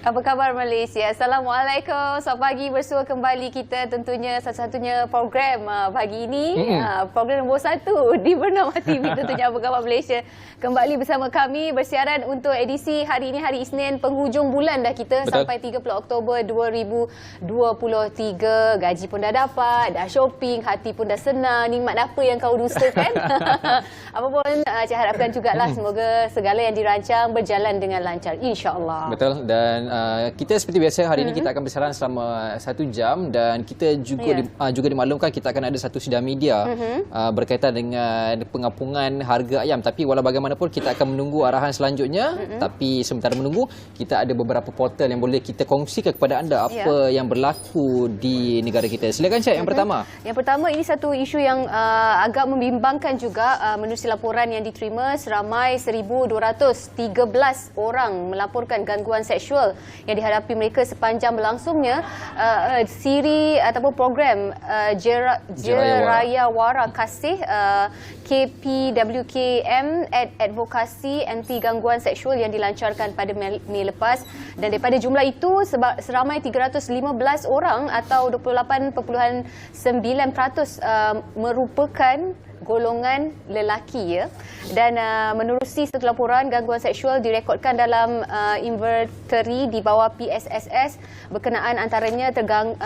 Apa khabar Malaysia? Assalamualaikum. Selamat pagi, bersua kembali kita tentunya satu-satunya program pagi ini. Program nombor 1 di Bernama TV tentunya Apa Khabar Malaysia. Kembali bersama kami bersiaran untuk edisi hari ini, hari Isnin, penghujung bulan dah kita. Betul. Sampai 30 Oktober 2023. Gaji pun dah dapat, dah shopping, hati pun dah senang. Nikmat apa yang kau dustakan? Apa pun saya harapkan jugalah semoga segala yang dirancang berjalan dengan lancar, insya-Allah. Betul. Dan kita seperti biasa hari ini kita akan bersiaran selama 1 jam dan kita juga juga dimaklumkan kita akan ada satu sidang media berkaitan dengan pengapungan harga ayam. Tapi walau bagaimanapun kita akan menunggu arahan selanjutnya. Tapi sementara menunggu, kita ada beberapa portal yang boleh kita kongsikan kepada anda apa yang berlaku di negara kita. Silakan Syed, yang pertama. Yang pertama, ini satu isu yang agak membimbangkan juga menerusi laporan yang diterima. Seramai 1,213 orang melaporkan gangguan seksual yang dihadapi mereka sepanjang berlangsungnya siri ataupun program Jeraya Wara Kasih KPWKM Advokasi Anti Gangguan Seksual yang dilancarkan pada Mei lepas. Dan daripada jumlah itu, seramai 315 orang atau 28.9% merupakan golongan lelaki, ya. Dan menerusi satu laporan, gangguan seksual direkodkan dalam inventory di bawah PSSS berkenaan antaranya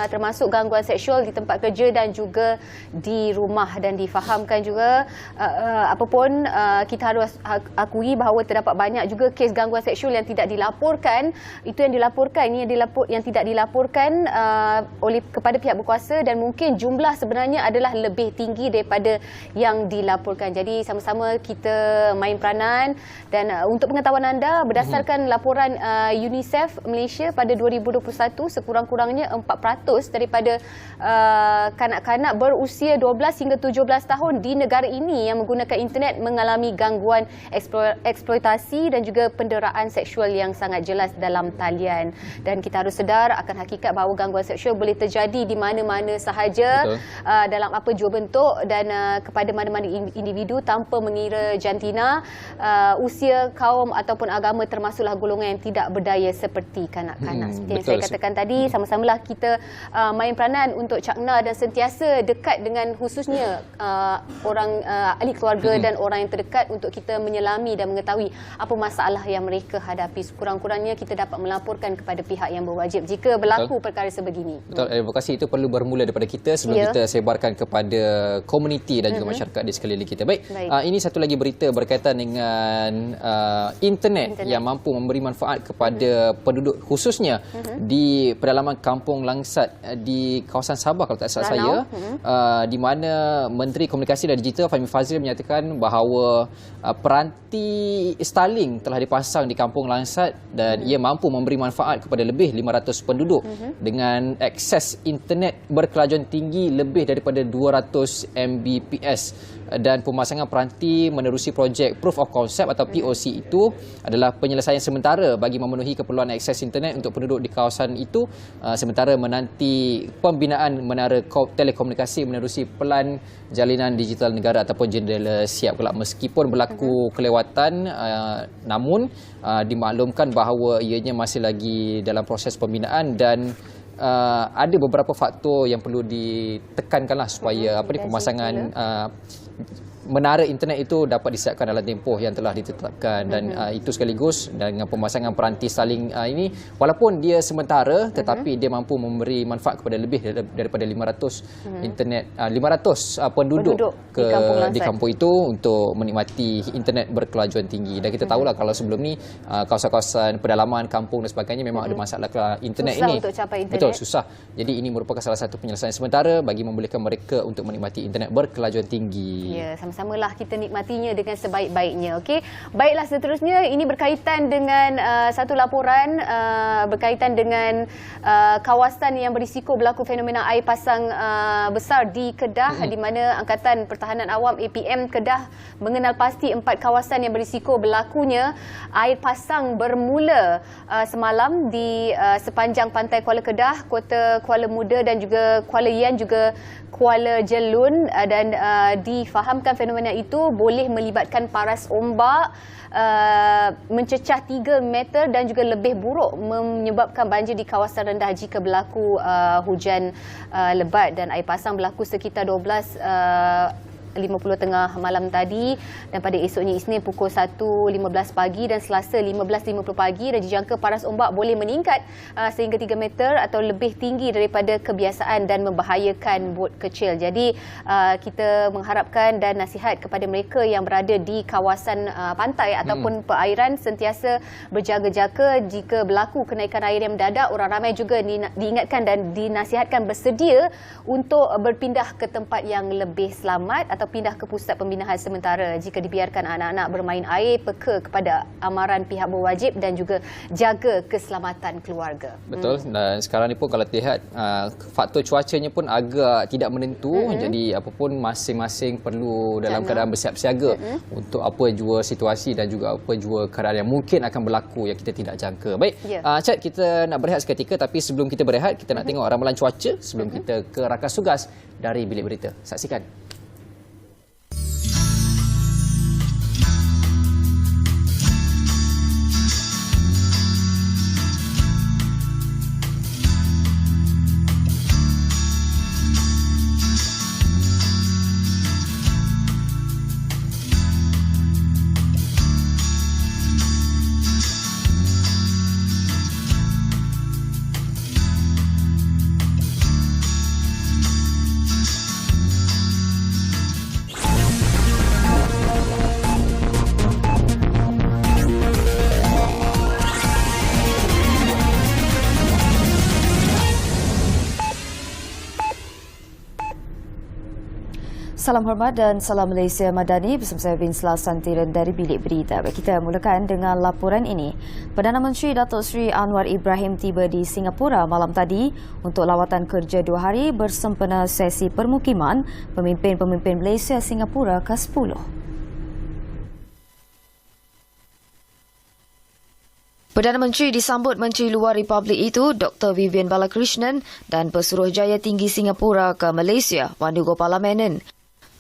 termasuk gangguan seksual di tempat kerja dan juga di rumah. Dan difahamkan juga apapun kita harus akui bahawa terdapat banyak juga kes gangguan seksual yang tidak dilaporkan. Itu yang dilaporkan, ini yang tidak dilaporkan oleh kepada pihak berkuasa, dan mungkin jumlah sebenarnya adalah lebih tinggi daripada yang dilaporkan. Jadi sama-sama kita main peranan. Dan untuk pengetahuan anda, berdasarkan laporan UNICEF Malaysia pada 2021, sekurang-kurangnya 4% daripada kanak-kanak berusia 12 hingga 17 tahun di negara ini yang menggunakan internet mengalami gangguan eksploitasi dan juga penderaan seksual yang sangat jelas dalam talian. Dan kita harus sedar akan hakikat bahawa gangguan seksual boleh terjadi di mana-mana sahaja, dalam apa jua bentuk, dan kepada mana-mana individu tanpa mengira jantina, usia, kaum ataupun agama, termasuklah golongan yang tidak berdaya seperti kanak-kanak. Seperti yang saya katakan tadi, sama-samalah kita main peranan untuk cakna dan sentiasa dekat dengan khususnya orang ahli keluarga dan orang yang terdekat untuk kita menyelami dan mengetahui apa masalah yang mereka hadapi. Sekurang-kurangnya kita dapat melaporkan kepada pihak yang berwajib jika berlaku perkara sebegini. Betul, advokasi itu perlu bermula daripada kita sebelum kita sebarkan kepada komuniti dan juga masyarakat di sekeliling kita. Baik. Ini satu lagi berita berkaitan dengan internet yang mampu memberi manfaat kepada penduduk, khususnya di pedalaman Kampung Langsat di kawasan Sabah kalau tak salah saya, di mana Menteri Komunikasi dan Digital Fahmi Fadzil menyatakan bahawa peranti Starlink telah dipasang di Kampung Langsat dan ia mampu memberi manfaat kepada lebih 500 penduduk dengan akses internet berkelajuan tinggi lebih daripada 200 Mbps. Dan pemasangan peranti menerusi projek Proof of Concept atau POC itu adalah penyelesaian sementara bagi memenuhi keperluan akses internet untuk penduduk di kawasan itu, sementara menanti pembinaan menara telekomunikasi menerusi Pelan Jalinan Digital Negara ataupun jendela siap kelak. Meskipun berlaku kelewatan, namun dimaklumkan bahawa ianya masih lagi dalam proses pembinaan dan ada beberapa faktor yang perlu ditekankanlah supaya pemasangan menara internet itu dapat disiapkan dalam tempoh yang telah ditetapkan. Dan itu sekaligus dengan pemasangan peranti Starlink ini, walaupun dia sementara tetapi dia mampu memberi manfaat kepada lebih daripada 500 internet 500 penduduk di kampung itu untuk menikmati internet berkelajuan tinggi. Dan kita tahulah kalau sebelum ni kawasan-kawasan pedalaman, kampung dan sebagainya memang ada masalah internet susah ini. Untuk capai internet. Betul, susah. Jadi ini merupakan salah satu penyelesaian sementara bagi membolehkan mereka untuk menikmati internet berkelajuan tinggi. Ya, sama-samalah kita nikmatinya dengan sebaik-baiknya. Okey. Baiklah, seterusnya ini berkaitan dengan satu laporan berkaitan dengan kawasan yang berisiko berlaku fenomena air pasang besar di Kedah, di mana Angkatan Pertahanan Awam APM Kedah mengenal pasti 4 kawasan yang berisiko berlakunya air pasang bermula semalam di sepanjang pantai Kuala Kedah, Kota Kuala Muda dan juga Kuala Yan, juga Kuala Jelun, dan difahamkan fenomena itu boleh melibatkan paras ombak mencecah 3 meter dan juga lebih buruk, menyebabkan banjir di kawasan rendah jika berlaku hujan lebat, dan air pasang berlaku sekitar 12.50 tengah malam tadi, dan pada esoknya Isnin pukul 1.15 pagi dan Selasa 15.50 pagi, dan dijangka paras ombak boleh meningkat sehingga 3 meter atau lebih tinggi daripada kebiasaan dan membahayakan bot kecil. Jadi kita mengharapkan dan nasihat kepada mereka yang berada di kawasan pantai ataupun perairan sentiasa berjaga-jaga jika berlaku kenaikan air yang mendadak. Orang ramai juga diingatkan dan dinasihatkan bersedia untuk berpindah ke tempat yang lebih selamat atau pindah ke pusat pembinaan sementara jika dibiarkan anak-anak bermain air. Peka kepada amaran pihak berwajib dan juga jaga keselamatan keluarga. Betul. Dan sekarang ni pun kalau lihat faktor cuacanya pun agak tidak menentu. Jadi apa pun masing-masing perlu dalam keadaan bersiap siaga untuk apa jua situasi dan juga apa jua keadaan yang mungkin akan berlaku yang kita tidak jangka. Baik, Chat, kita nak berehat seketika, tapi sebelum kita berehat kita nak tengok ramalan cuaca sebelum kita ke Rakas Tugas dari Bilik Berita. Saksikan. Salam hormat dan salam Malaysia Madani, bersama saya Vinsla Santiran dari Bilik Berita. Kita mulakan dengan laporan ini. Perdana Menteri Datuk Seri Anwar Ibrahim tiba di Singapura malam tadi untuk lawatan kerja 2 hari bersempena sesi permukiman pemimpin-pemimpin Malaysia Singapura ke-10. Perdana Menteri disambut Menteri Luar Republik itu, Dr. Vivian Balakrishnan, dan Pesuruhjaya Tinggi Singapura ke Malaysia, Wan Gopala Menon.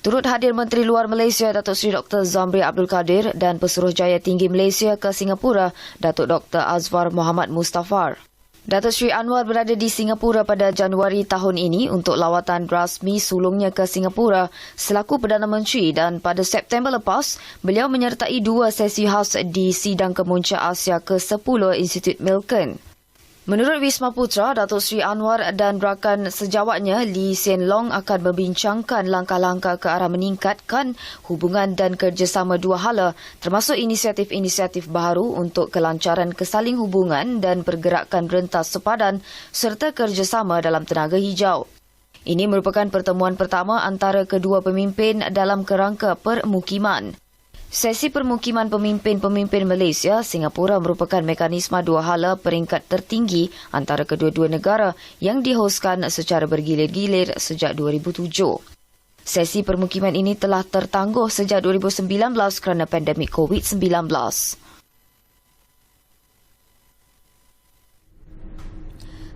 Turut hadir Menteri Luar Malaysia Datuk Seri Dr. Zamri Abdul Kadir dan Pesuruhjaya Tinggi Malaysia ke Singapura, Datuk Dr. Azwar Muhammad Mustafar. Datuk Seri Anwar berada di Singapura pada Januari tahun ini untuk lawatan rasmi sulungnya ke Singapura selaku Perdana Menteri, dan pada September lepas, beliau menyertai 2 sesi khas di Sidang Kemuncak Asia ke-10 Institut Milken. Menurut Wisma Putra, Datuk Seri Anwar dan rakan sejawatnya Lee Hsien Loong akan membincangkan langkah-langkah ke arah meningkatkan hubungan dan kerjasama dua hala, termasuk inisiatif-inisiatif baharu untuk kelancaran kesaling hubungan dan pergerakan rentas sepadan serta kerjasama dalam tenaga hijau. Ini merupakan pertemuan pertama antara kedua pemimpin dalam kerangka permukiman. Sesi permukiman pemimpin-pemimpin Malaysia, Singapura merupakan mekanisme dua hala peringkat tertinggi antara kedua-dua negara yang dihoskan secara bergilir-gilir sejak 2007. Sesi permukiman ini telah tertangguh sejak 2019 kerana pandemik COVID-19.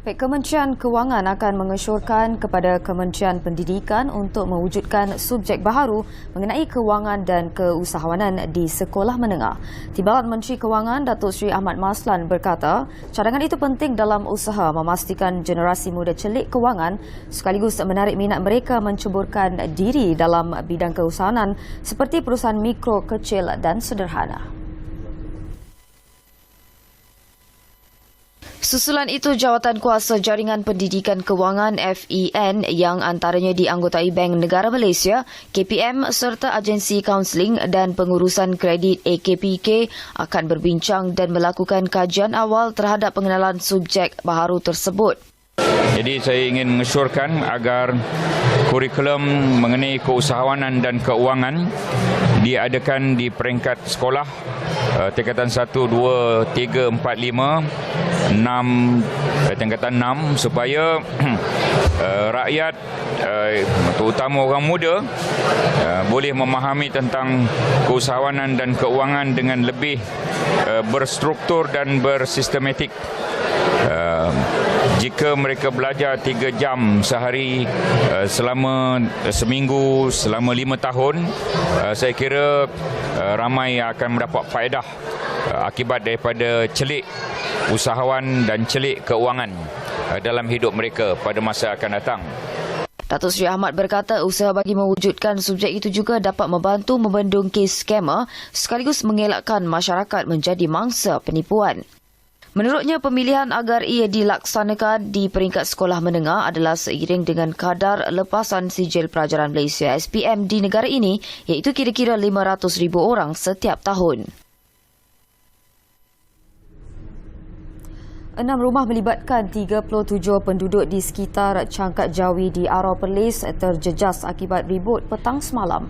Kementerian Kewangan akan mengesyorkan kepada Kementerian Pendidikan untuk mewujudkan subjek baharu mengenai kewangan dan keusahawanan di sekolah menengah. Timbalan Menteri Kewangan Datuk Seri Ahmad Maslan berkata, cadangan itu penting dalam usaha memastikan generasi muda celik kewangan sekaligus menarik minat mereka menceburkan diri dalam bidang keusahawanan seperti perusahaan mikro, kecil dan sederhana. Susulan itu, Jawatan Kuasa Jaringan Pendidikan Kewangan FEN yang antaranya dianggotai Bank Negara Malaysia, KPM serta Agensi Kaunseling dan Pengurusan Kredit AKPK akan berbincang dan melakukan kajian awal terhadap pengenalan subjek baharu tersebut. Jadi saya ingin mengesyorkan agar kurikulum mengenai keusahawanan dan keuangan diadakan di peringkat sekolah tingkatan 1, 2, 3, 4, 5, 6, tingkatan 6 supaya rakyat terutama orang muda boleh memahami tentang keusahawanan dan keuangan dengan lebih berstruktur dan bersistematik. jika mereka belajar 3 jam sehari selama seminggu, selama 5 tahun, saya kira ramai akan mendapat faedah akibat daripada celik usahawan dan celik keuangan dalam hidup mereka pada masa akan datang. Datuk Seri Ahmad berkata usaha bagi mewujudkan subjek itu juga dapat membantu membendung kes skamer sekaligus mengelakkan masyarakat menjadi mangsa penipuan. Menurutnya, pemilihan agar ia dilaksanakan di peringkat sekolah menengah adalah seiring dengan kadar lepasan sijil pelajaran Malaysia SPM di negara ini, iaitu kira-kira 500,000 orang setiap tahun. 6 rumah melibatkan 37 penduduk di sekitar Cangkat Jawi di Arau Perlis terjejas akibat ribut petang semalam.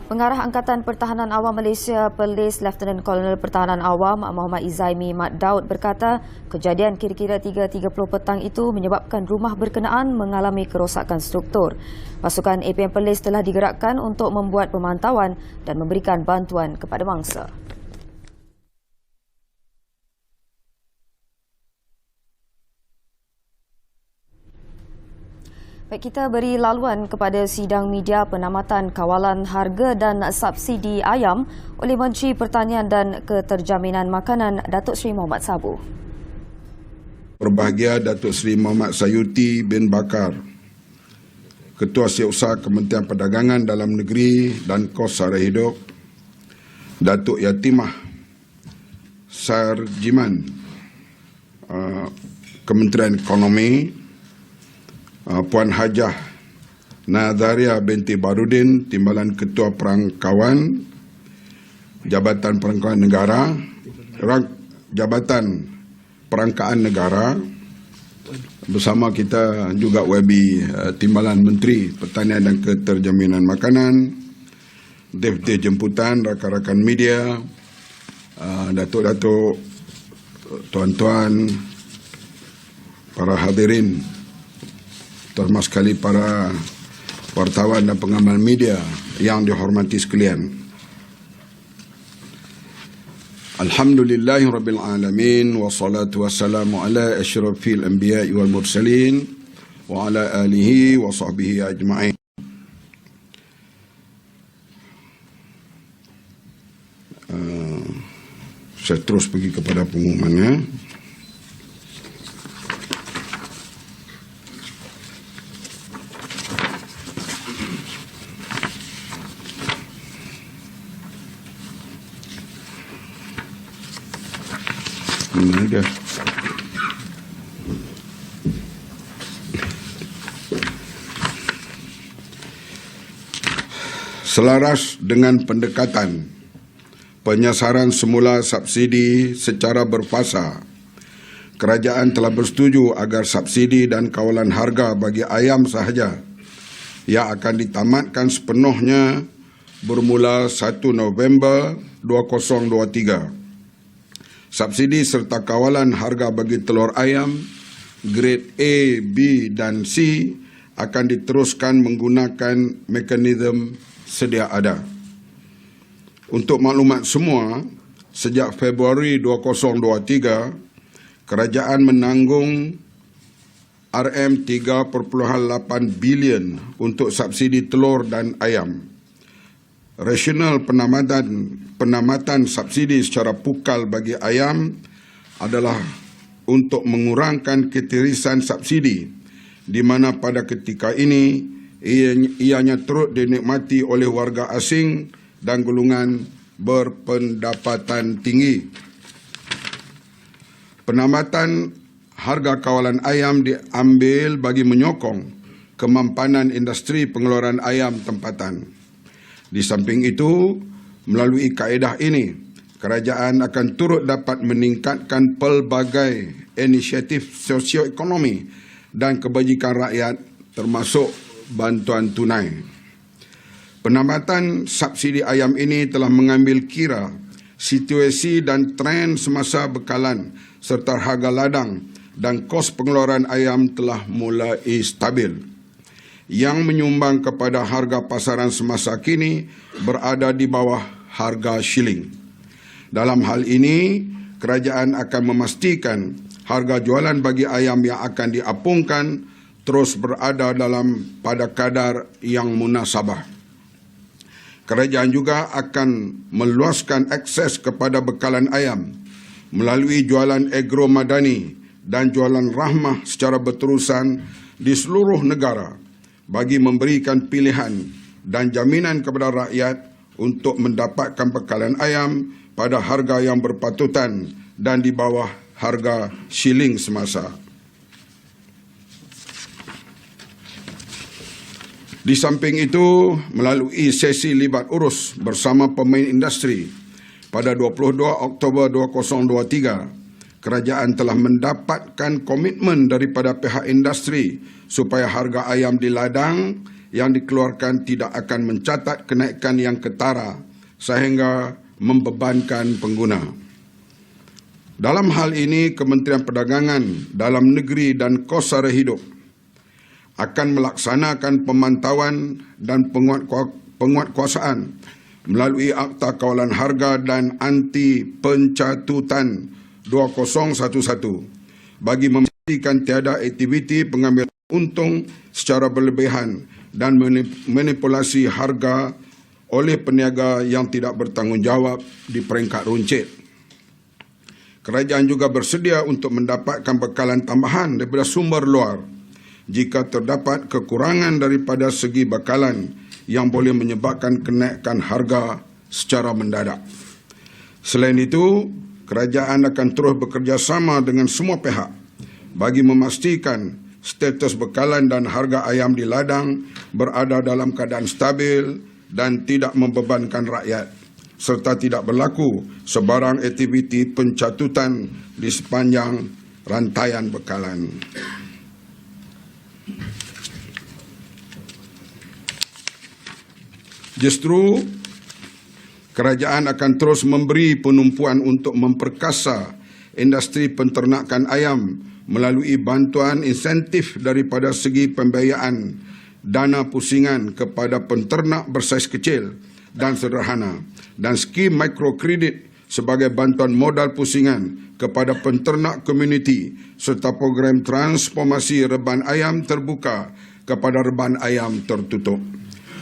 Pengarah Angkatan Pertahanan Awam Malaysia Perlis, Lieutenant Kolonel Pertahanan Awam Muhammad Izaimi Mat Daud berkata, kejadian kira-kira 3.30 petang itu menyebabkan rumah berkenaan mengalami kerosakan struktur. Pasukan APM Perlis telah digerakkan untuk membuat pemantauan dan memberikan bantuan kepada mangsa. Baik, kita beri laluan kepada sidang media penamatan kawalan harga dan subsidi ayam oleh Menteri Pertanian dan Keterjaminan Makanan Datuk Seri Mohamad Sabu. Berbahagia Datuk Seri Muhammad Sayuti bin Bakar, Ketua Siasat Kementerian Perdagangan Dalam Negeri dan Kos Sara Hidup, Datuk Yatimah Sarjiman, Kementerian Ekonomi, Puan Hajah Nazaria binti Barudin, Timbalan Ketua Perangkawan Jabatan Perangkaan Negara, Jabatan Perangkaan Negara, bersama kita juga YB Timbalan Menteri Pertanian dan Keterjaminan Makanan, Deputi Jemputan, rakan-rakan media, datuk-datuk, tuan-tuan, para hadirin, terutama sekali para wartawan dan pengamal media yang dihormati sekalian. Alhamdulillahirabbil alamin wassalatu wassalamu ala asyrafil anbiya'i wal mursalin wa ala alihi wa sahbihi ajma'in. Saya terus pergi kepada pengumumannya. Ada. Selaras dengan pendekatan penyasaran semula subsidi secara berfasa, kerajaan telah bersetuju agar subsidi dan kawalan harga bagi ayam sahaja yang akan ditamatkan sepenuhnya bermula 1 November 2023. Subsidi serta kawalan harga bagi telur ayam grade A, B dan C akan diteruskan menggunakan mekanisme sedia ada. Untuk maklumat semua, sejak Februari 2023, kerajaan menanggung RM3.8 bilion untuk subsidi telur dan ayam. Rasional penamatan subsidi secara pukal bagi ayam adalah untuk mengurangkan ketirisan subsidi, di mana pada ketika ini ianya turut dinikmati oleh warga asing dan golongan berpendapatan tinggi. Penamatan harga kawalan ayam diambil bagi menyokong kemampanan industri pengeluaran ayam tempatan. Di samping itu, melalui kaedah ini, kerajaan akan turut dapat meningkatkan pelbagai inisiatif sosioekonomi dan kebajikan rakyat termasuk bantuan tunai. Penamatan subsidi ayam ini telah mengambil kira situasi dan tren semasa bekalan serta harga ladang dan kos pengeluaran ayam telah mulai stabil, yang menyumbang kepada harga pasaran semasa kini berada di bawah harga shilling. Dalam hal ini, kerajaan akan memastikan harga jualan bagi ayam yang akan diapungkan terus berada pada kadar yang munasabah. Kerajaan juga akan meluaskan akses kepada bekalan ayam melalui jualan agro madani dan jualan rahmah secara berterusan di seluruh negara bagi memberikan pilihan dan jaminan kepada rakyat untuk mendapatkan bekalan ayam pada harga yang berpatutan dan di bawah harga shilling semasa. Di samping itu, melalui sesi libat urus bersama pemain industri pada 22 Oktober 2023, kerajaan telah mendapatkan komitmen daripada pihak industri supaya harga ayam di ladang yang dikeluarkan tidak akan mencatat kenaikan yang ketara sehingga membebankan pengguna. Dalam hal ini, Kementerian Perdagangan, Dalam Negeri dan Kos Sara Hidup akan melaksanakan pemantauan dan penguatkuasaan melalui Akta Kawalan Harga dan Anti Pencatutan 2011 bagi memastikan tiada aktiviti pengambilan untung secara berlebihan dan manipulasi harga oleh peniaga yang tidak bertanggungjawab di peringkat runcit. Kerajaan juga bersedia untuk mendapatkan bekalan tambahan daripada sumber luar jika terdapat kekurangan daripada segi bekalan yang boleh menyebabkan kenaikan harga secara mendadak. Selain itu, kerajaan akan terus bekerjasama dengan semua pihak bagi memastikan status bekalan dan harga ayam di ladang berada dalam keadaan stabil dan tidak membebankan rakyat, serta tidak berlaku sebarang aktiviti pencatutan di sepanjang rantaian bekalan. Justru, kerajaan akan terus memberi penumpuan untuk memperkasa industri penternakan ayam melalui bantuan insentif daripada segi pembiayaan dana pusingan kepada penternak bersaiz kecil dan sederhana dan skim mikrokredit sebagai bantuan modal pusingan kepada penternak komuniti serta program transformasi reban ayam terbuka kepada reban ayam tertutup.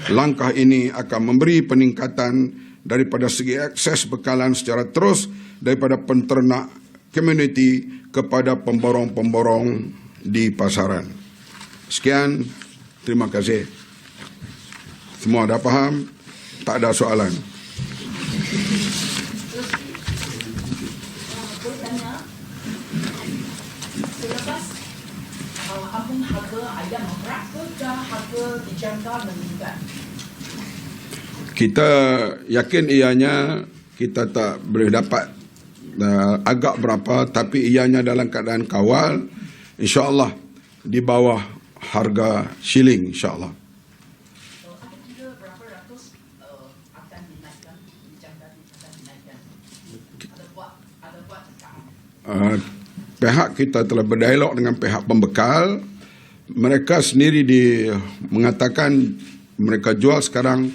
Langkah ini akan memberi peningkatan daripada segi akses bekalan secara terus daripada penternak komuniti kepada pemborong-pemborong di pasaran. Sekian, terima kasih. Semua dah faham? Tak ada soalan. Selepas apung harga ayam berapakah harga dijangka meningkat? Kita yakin ianya kita tak boleh dapat agak berapa, tapi ianya dalam keadaan kawal, insya-Allah di bawah harga shilling, insya-Allah. Ada kira berapa ratus akan dinaikkan, dijangka akan dinaikkan? Ada buat cakap. Pihak kita telah berdialog dengan pihak pembekal. Mereka sendiri mengatakan mereka jual sekarang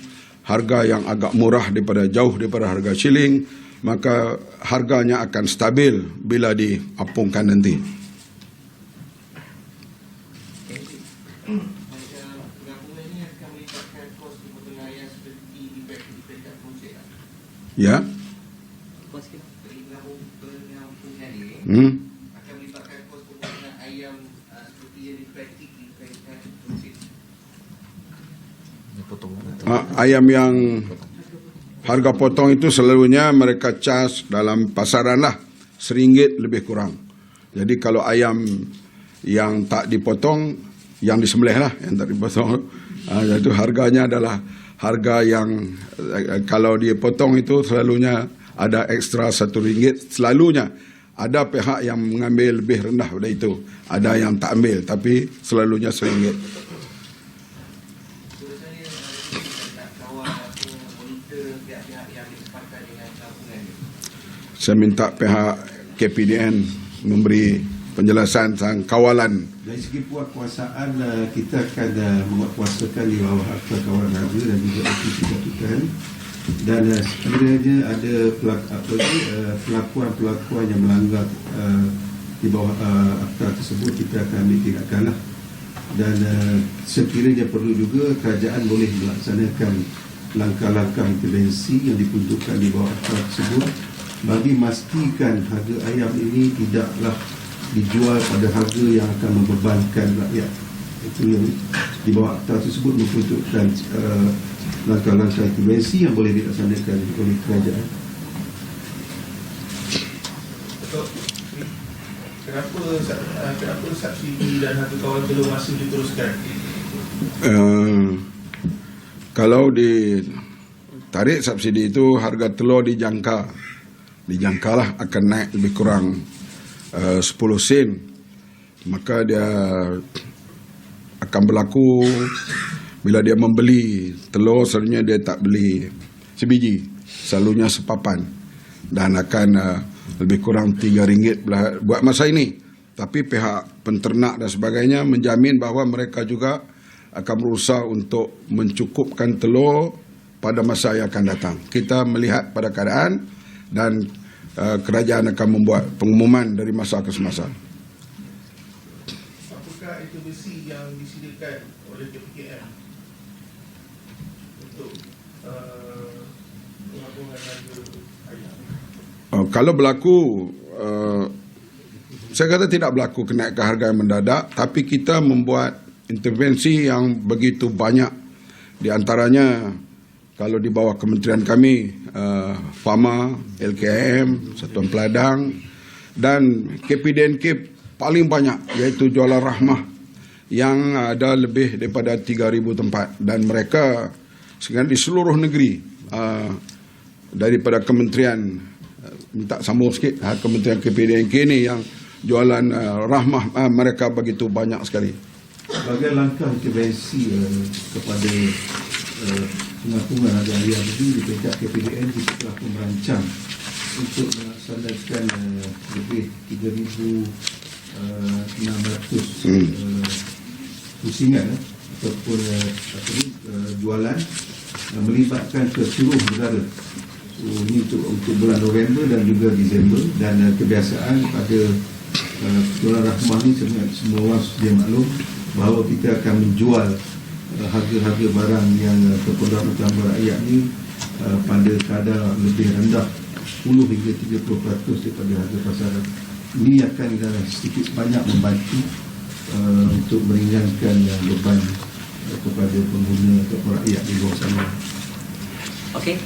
harga yang agak murah jauh daripada harga shilling, maka harganya akan stabil bila diapungkan nanti. Ya. Ayam yang harga potong itu selalunya mereka charge dalam pasaran lah RM1 lebih kurang. Jadi kalau ayam yang tak dipotong, yang disembelih lah, yang tak dipotong, itu harganya adalah harga yang kalau dipotong itu selalunya ada ekstra RM1. Selalunya ada pihak yang mengambil lebih rendah pada itu, ada yang tak ambil, tapi selalunya RM1. Saya minta pihak KPDN memberi penjelasan tentang kawalan. Dari segi penguatkuasaan, kita akan menguatkuasakan di bawah Akta Kawalan Harga dan juga aktiviti patutan. Dan sekiranya ada pelakuan-pelakuan yang melanggar di bawah akta tersebut, kita akan ambil tindakan lah. Dan sekiranya perlu juga, kerajaan boleh melaksanakan langkah-langkah intervensi yang diperuntukkan di bawah akta tersebut bagi memastikan harga ayam ini tidaklah dijual pada harga yang akan membebankan rakyat. Itu yang di bawah akta tersebut memperuntukkan langkah-langkah intervensi yang boleh dilaksanakan oleh kerajaan. Kenapa subsidi dan harga kawal telur masih diteruskan? Kalau ditarik subsidi itu, harga telur dijangkalah akan naik lebih kurang 10 sen. Maka dia akan berlaku bila dia membeli telur, selalunya dia tak beli sebiji, selalunya sepapan, dan akan lebih kurang RM3 buat masa ini. Tapi pihak penternak dan sebagainya menjamin bahawa mereka juga akan berusaha untuk mencukupkan telur pada masa yang akan datang. Kita melihat pada keadaan, dan kerajaan akan membuat pengumuman dari masa ke semasa. Apakah intervensi yang disediakan oleh KPKM untuk pengapungan harga ayam? Kalau berlaku, saya kata tidak berlaku kenaikan harga yang mendadak, tapi kita membuat intervensi yang begitu banyak. Di antaranya, kalau di bawah kementerian kami, FAMA, LKM, Satuan Peladang, dan KPDNK paling banyak, iaitu Jualan Rahmah, yang ada lebih daripada 3,000 tempat. Dan mereka sekarang di seluruh negeri, daripada kementerian, minta sambung sikit, kementerian KPDNK ini yang jualan rahmah, mereka begitu banyak sekali. Sebagai langkah intervensi kepada pengapungan harga ayam ini, di peringkat KPDN kita telah merancang untuk melaksanakan lebih 3,600 pusingan ataupun jualan melibatkan ke seluruh negara. Ini untuk bulan November dan juga Disember, dan kebiasaan pada Jualan Rahmah ini semua orang sedia maklum bahawa kita akan menjual harga-harga barang yang keperluan utama rakyat ini pada kadar lebih rendah 10 hingga 30% daripada harga pasaran. Ini akan sedikit banyak membantu untuk meringankan beban kepada pengguna atau rakyat di luar sana. Okey.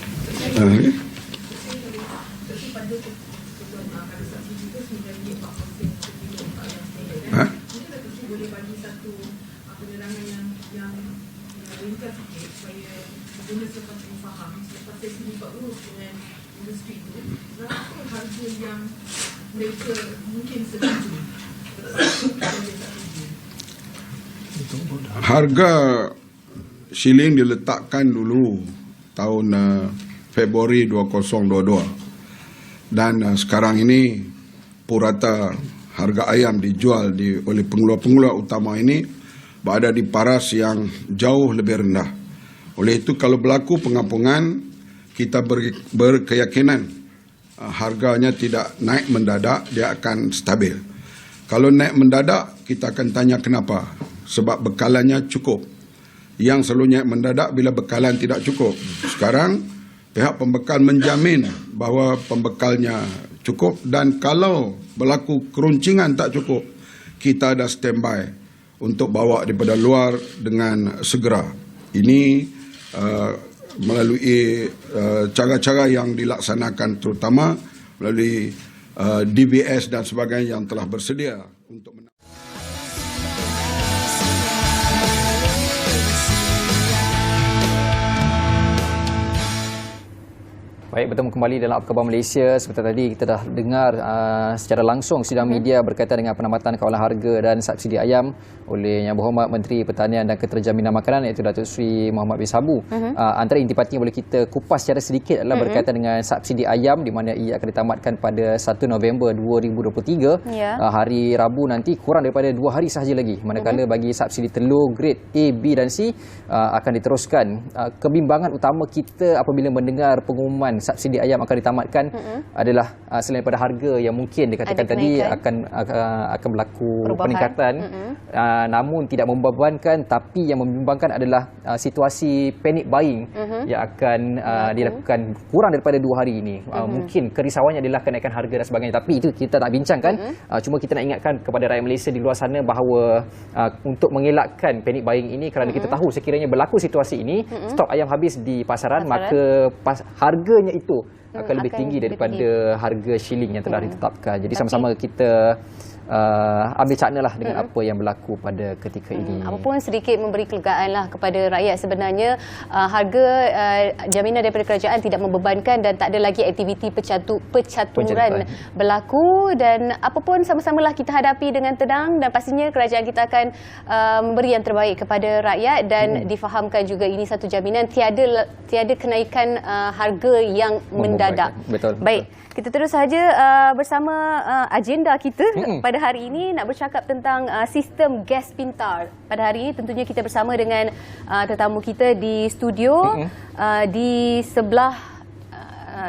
Boleh bagi satu penerangan yang ringkas sikit supaya pengguna sepatutnya faham. Selepas saya sendiri berurus dengan industri itu, berapa harga yang mereka mungkin setuju? Harga shilling diletakkan dulu tahun Februari 2022, dan sekarang ini purata harga ayam dijual oleh pengeluar-pengeluar utama ini berada di paras yang jauh lebih rendah. Oleh itu, kalau berlaku pengapungan, kita berkeyakinan harganya tidak naik mendadak, dia akan stabil. Kalau naik mendadak, kita akan tanya kenapa. Sebab bekalannya cukup. Yang selalu naik mendadak bila bekalan tidak cukup. Sekarang, pihak pembekal menjamin bahawa pembekalnya cukup, dan kalau berlaku keruncingan tak cukup, kita ada standby untuk bawa daripada luar dengan segera. Ini melalui cara-cara yang dilaksanakan, terutama melalui DBS dan sebagainya yang telah bersedia untuk Baik, bertemu kembali dalam Apa Khabar Malaysia. Seperti tadi kita dah dengar secara langsung sidang media berkaitan dengan penambatan kawalan harga dan subsidi ayam oleh Yang Berhormat Menteri Pertanian dan Keterjaminan Makanan, iaitu Datuk Seri Mohamed bin Sabu. Antara intipati yang boleh kita kupas secara sedikit adalah berkaitan dengan subsidi ayam, di mana ia akan ditamatkan pada 1 November 2023. Hari Rabu nanti, kurang daripada 2 hari sahaja lagi. Manakala bagi subsidi telur grade A, B dan C akan diteruskan. Kebimbangan utama kita apabila mendengar pengumuman subsidi ayam akan ditamatkan adalah selain daripada harga yang mungkin dikatakan tadi akan berlaku peningkatan, namun tidak membebankan, tapi yang membimbangkan adalah situasi panic buying yang akan dilakukan kurang daripada 2 hari ini. Mungkin kerisauannya adalah kenaikan harga dan sebagainya, tapi itu kita tak bincangkan. Cuma kita nak ingatkan kepada rakyat Malaysia di luar sana bahawa untuk mengelakkan panic buying ini, kerana kita tahu sekiranya berlaku situasi ini, stok ayam habis di pasaran, maka harganya itu akan lebih tinggi daripada harga shilling yang telah ditetapkan. Jadi sama-sama kita ambil cakna lah dengan apa yang berlaku pada ketika ini. Apapun sedikit memberi kelegaan lah kepada rakyat. Sebenarnya harga jaminan daripada kerajaan tidak membebankan dan tak ada lagi aktiviti percaturan berlaku, dan apapun sama-samalah kita hadapi dengan tenang, dan pastinya kerajaan kita akan memberi yang terbaik kepada rakyat dan difahamkan juga ini satu jaminan tiada kenaikan harga yang mendadak. Betul. Baik, kita terus saja bersama agenda kita pada hari ini, nak bercakap tentang sistem gas pintar. Pada hari ini tentunya kita bersama dengan tetamu kita di studio. Di sebelah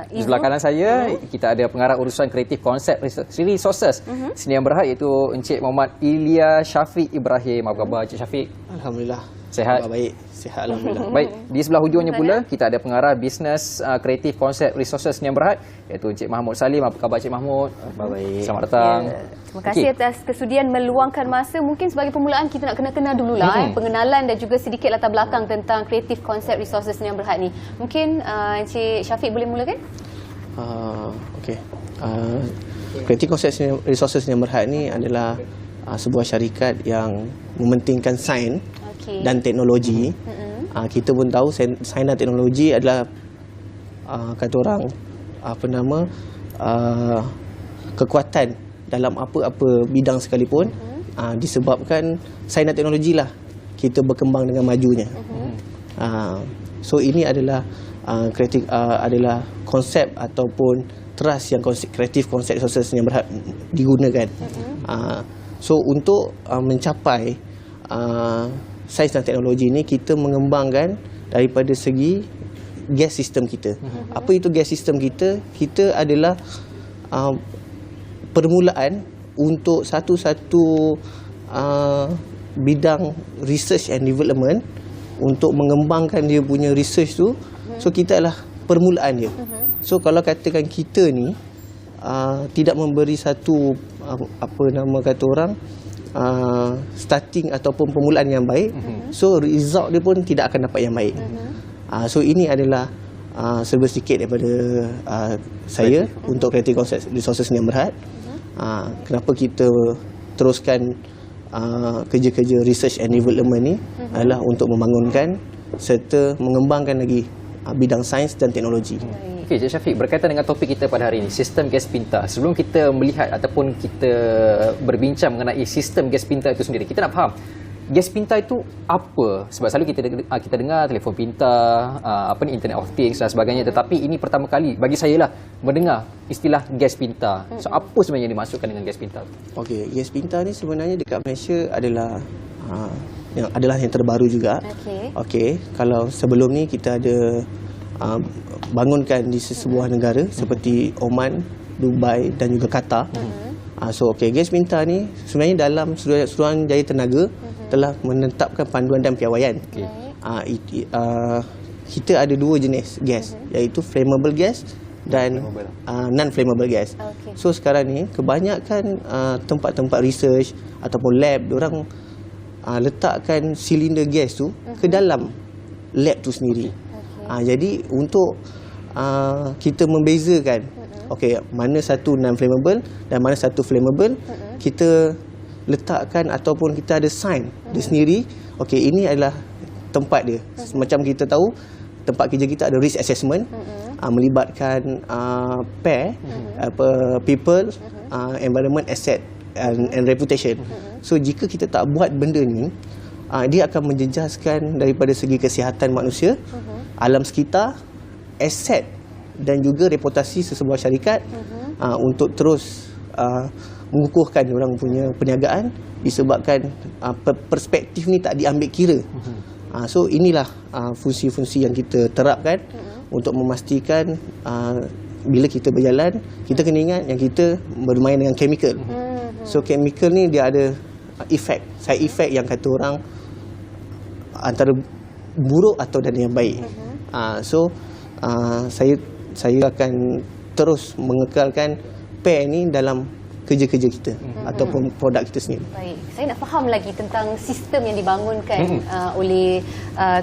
di sebelah kanan saya kita ada pengarah urusan kreatif konsep resources Sdn Bhd, iaitu Encik Muhammad Ilya Syafiq Ibrahim. Apa khabar Encik Syafiq? Alhamdulillah. Sihat? Baik, sihat alhamdulillah. Baik, di sebelah hujungnya pula kita ada pengarah bisnes kreatif konsep resources Sdn Bhd, iaitu Encik Mahmud Salim. Apa khabar Encik Mahmud? Baik. Selamat datang. Terima kasih atas kesudian meluangkan masa. Mungkin sebagai permulaan kita nak kenal dululah pengenalan dan juga sedikit latar belakang tentang kreatif konsep resources Sdn Bhd ni. Mungkin Encik Syafiq boleh mulakan? Okey. Kreatif konsep resources Sdn Bhd ni adalah sebuah syarikat yang mementingkan sains dan teknologi. Kita pun tahu sains dan teknologi adalah kata orang kekuatan dalam apa-apa bidang sekalipun. Disebabkan sains dan teknologi lah kita berkembang dengan majunya. So ini adalah adalah konsep ataupun trust yang kreatif konsep resources yang digunakan. So untuk mencapai sains dan teknologi ini, kita mengembangkan daripada segi gas sistem kita. Apa itu gas sistem kita? Kita adalah permulaan untuk satu-satu bidang research and development untuk mengembangkan dia punya research tu. So kita adalah permulaan dia. So kalau katakan kita ni tidak memberi satu starting ataupun permulaan yang baik, so result dia pun tidak akan dapat yang baik. So ini adalah serba sedikit daripada saya untuk kreatif konsep resources Sdn Bhd. Kenapa kita teruskan kerja-kerja research and development ni adalah untuk membangunkan serta mengembangkan lagi bidang sains dan teknologi. Okey, Cik Syafiq, berkaitan dengan topik kita pada hari ini, sistem gas pintar. Sebelum kita melihat ataupun kita berbincang mengenai sistem gas pintar itu sendiri, kita nak faham gas pintar itu apa? Sebab selalu kita dengar telefon pintar, Internet of Things dan sebagainya, tetapi ini pertama kali bagi saya lah mendengar istilah gas pintar. So apa sebenarnya yang dimaksudkan dengan gas pintar? Okey, gas pintar ni sebenarnya dekat Malaysia adalah yang terbaru juga. Okey, kalau sebelum ni kita ada bangunkan di sebuah negara seperti Oman, Dubai dan juga Qatar. So gas pintar ni sebenarnya dalam Suruhanjaya Tenaga telah menetapkan panduan dan piawaian. Kita ada 2 jenis gas, iaitu flammable gas dan non-flammable gas. So sekarang ni kebanyakan tempat-tempat research ataupun lab, diorang letakkan silinder gas tu ke dalam lab tu sendiri. Jadi untuk kita membezakan mana satu non-flammable dan mana satu flammable, kita letakkan ataupun kita ada sign dia sendiri. Ini adalah tempat dia. Macam kita tahu tempat kerja kita ada risk assessment. melibatkan pair, people, environment, asset and reputation. So jika kita tak buat benda ni, dia akan menjejaskan daripada segi kesihatan manusia, alam sekitar, aset dan juga reputasi sesebuah syarikat untuk terus mengukuhkan orang punya perniagaan disebabkan perspektif ni tak diambil kira. So inilah fungsi-fungsi yang kita terapkan untuk memastikan bila kita berjalan, kita kena ingat yang kita bermain dengan chemical. So chemical ni dia ada side effect yang kata orang antara buruk atau dan yang baik. So saya akan terus mengekalkan pair ni dalam kerja-kerja kita ataupun produk kita sendiri. Baik, saya nak faham lagi tentang sistem yang dibangunkan oleh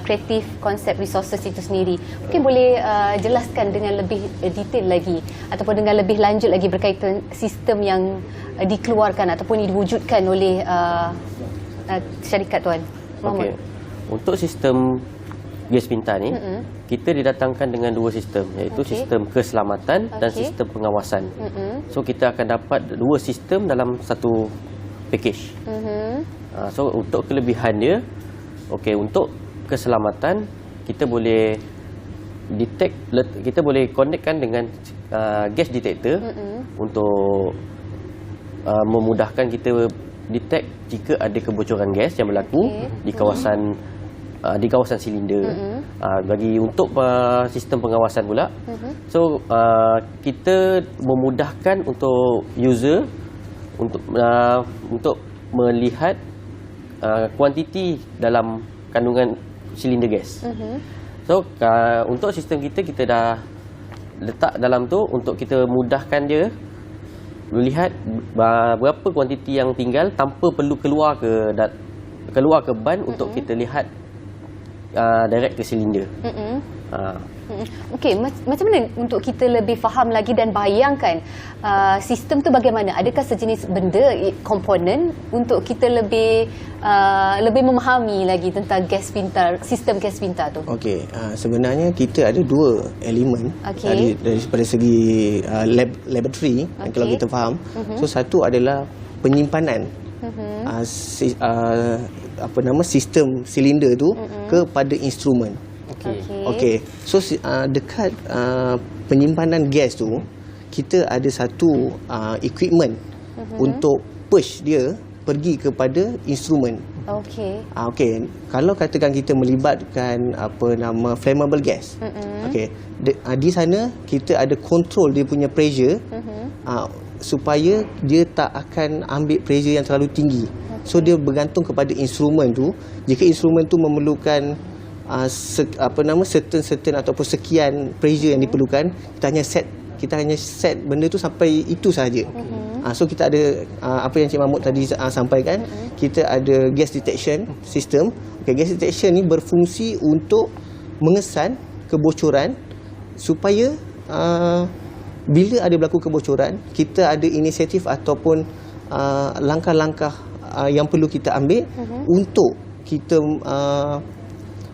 Creative Concept Resources itu sendiri. Mungkin boleh jelaskan dengan lebih detail lagi ataupun dengan lebih lanjut lagi berkaitan sistem yang dikeluarkan ataupun diwujudkan oleh syarikat Tuan Mahmud. Untuk sistem gas pintar ni, kita didatangkan dengan dua sistem, iaitu sistem keselamatan dan sistem pengawasan. So kita akan dapat dua sistem dalam satu package. So untuk kelebihan dia, untuk keselamatan kita boleh detect, kita boleh connectkan dengan gas detector untuk memudahkan kita detect jika ada kebocoran gas yang berlaku di kawasan silinder. Bagi untuk sistem pengawasan pula, so kita memudahkan untuk user untuk melihat kuantiti dalam kandungan silinder gas. So untuk sistem kita dah letak dalam tu untuk kita mudahkan dia melihat berapa kuantiti yang tinggal tanpa perlu keluar ke ban untuk kita lihat direct ke silinder. Okey, macam mana untuk kita lebih faham lagi dan bayangkan sistem tu bagaimana? Adakah sejenis benda, komponen untuk kita lebih memahami lagi tentang gas pintar, sistem gas pintar tu? Okey, sebenarnya kita ada dua elemen daripada segi laboratory kalau kita faham. So satu adalah penyimpanan sistem silinder tu kepada instrumen. Okey. So dekat penyimpanan gas tu kita ada satu equipment untuk push dia pergi kepada instrumen. Okey. Kalau katakan kita melibatkan flammable gas. Di sana kita ada control dia punya pressure supaya dia tak akan ambil pressure yang terlalu tinggi. So dia bergantung kepada instrumen tu. Jika instrumen tu memerlukan certain ataupun sekian pressure yang diperlukan, kita hanya set benda tu sampai itu sahaja. So kita ada apa yang Cik Mahmud tadi sampaikan, kita ada gas detection system. Gas detection ni berfungsi untuk mengesan kebocoran supaya bila ada berlaku kebocoran, kita ada inisiatif ataupun langkah-langkah yang perlu kita ambil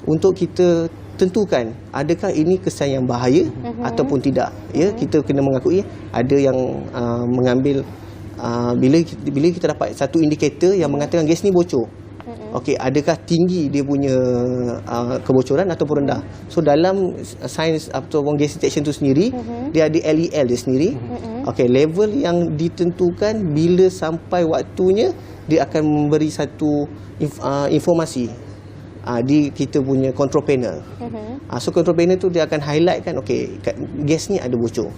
untuk kita tentukan adakah ini kesan yang bahaya ataupun tidak. Kita kena mengakui ada yang mengambil bila kita dapat satu indikator yang mengatakan gas ni bocor. Adakah tinggi dia punya kebocoran ataupun rendah. So dalam sains ataupun gas detection tu sendiri, dia ada LEL dia sendiri. Level yang ditentukan bila sampai waktunya dia akan memberi satu informasi di kita punya control panel. So control panel tu dia akan highlight kan, gas ni ada bocor.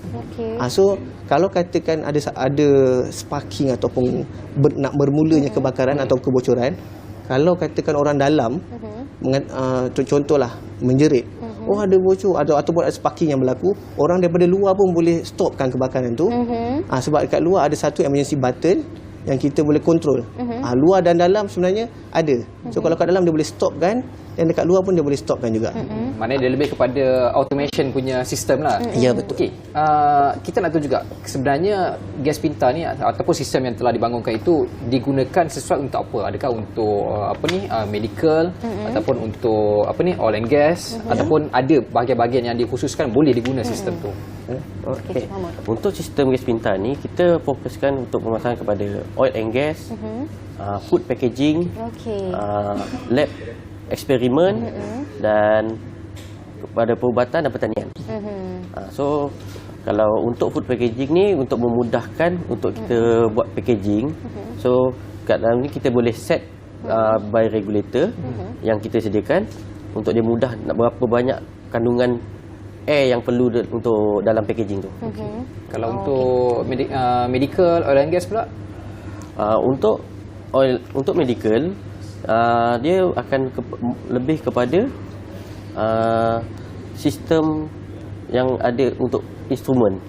So kalau katakan ada sparking ataupun nak bermulanya kebakaran atau kebocoran, kalau katakan orang dalam contohlah menjerit, ada bocor ataupun ada sparking yang berlaku, orang daripada luar pun boleh stopkan kebakaran tu. Sebab dekat luar ada satu emergency button yang kita boleh kontrol. Luar dan dalam sebenarnya ada. So kalau kat dalam dia boleh stopkan, dan dekat luar pun dia boleh stopkan juga. Maknanya dia lebih kepada automation punya sistem lah. Ya, betul. Okey, kita nak tahu juga sebenarnya gas pintar ni ataupun sistem yang telah dibangunkan itu digunakan sesuai untuk apa? Adakah untuk medical ataupun untuk oil and gas ataupun ada bahagian-bahagian yang dikhususkan boleh diguna sistem tu? Okay. Untuk sistem gas pintar ni kita fokuskan untuk pemasangan kepada oil and gas, food packaging, lab eksperimen dan kepada perubatan dan pertanian. So kalau untuk food packaging ni untuk memudahkan untuk kita buat packaging, so kat dalam ni kita boleh set by regulator yang kita sediakan untuk dia mudah nak berapa banyak kandungan air yang perlu untuk dalam packaging tu. Kalau untuk medical oil and gas pula, untuk medical dia akan lebih kepada sistem yang ada untuk instrumen,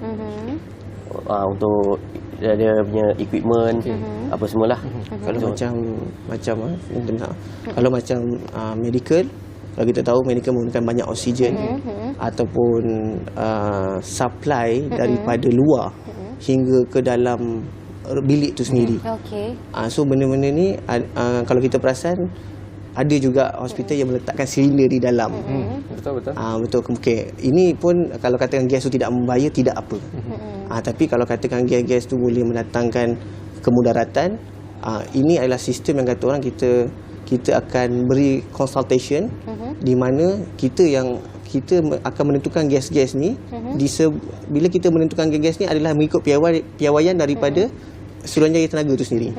untuk dia punya equipment, apa semualah. Kalau kalau macam medical, kalau kita tahu medical menggunakan banyak oksigen ataupun supply daripada luar hingga ke dalam bilik tu sendiri. So benda-benda ni kalau kita perasan ada juga hospital yang meletakkan silinder di dalam. Betul. Betul. Okay. Ini pun kalau katakan gas tu tidak membahaya, tidak apa. Tapi kalau katakan gas tu boleh mendatangkan kemudaratan, ini adalah sistem yang kata orang kita akan beri consultation di mana kita akan menentukan gas-gas ni bila kita menentukan gas-gas ni adalah mengikut piawaian daripada Suruhanjaya Tenaga itu sendiri.